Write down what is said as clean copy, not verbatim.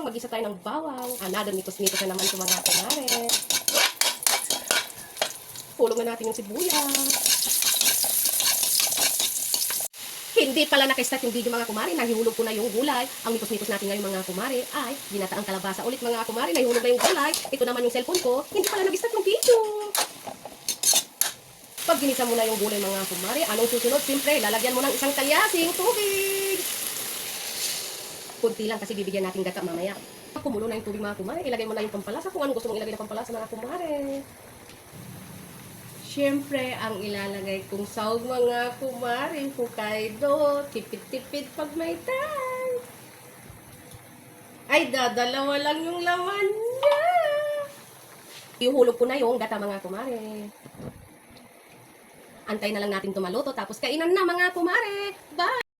mag-isa tayo ng bawang. Another nikos-nikos na naman ito mga kumare. Hulog na natin yung sibuyas. Hindi pala nakistart yung video mga kumare, nahihulog ko na yung gulay. Ang nikos-nikos natin ngayon mga kumare ay ginataang kalabasa ulit mga kumare, nahihulog na yung gulay. Ito naman yung cellphone ko, hindi pala nag-start yung video. Pag ginisa mo na yung gulay mga kumare, anong susunod? Siyempre, lalagyan mo ng isang talyasing tubig. Kunti lang kasi bibigyan natin gata mamaya. Pag kumulo na yung tubig mga kumare, ilagay mo na yung pampalasa kung anong gusto mong ilagay na pampalasa mga kumare. Siyempre, ang ilalagay kong sahog mga kumare, Hokkaido, tipid-tipid pag may time. Ay, dadalawa lang yung laman niya. Ihulog ko na yung gata mga kumare. Antay na lang natin tumaluto, tapos kainan na mga kumare. Bye!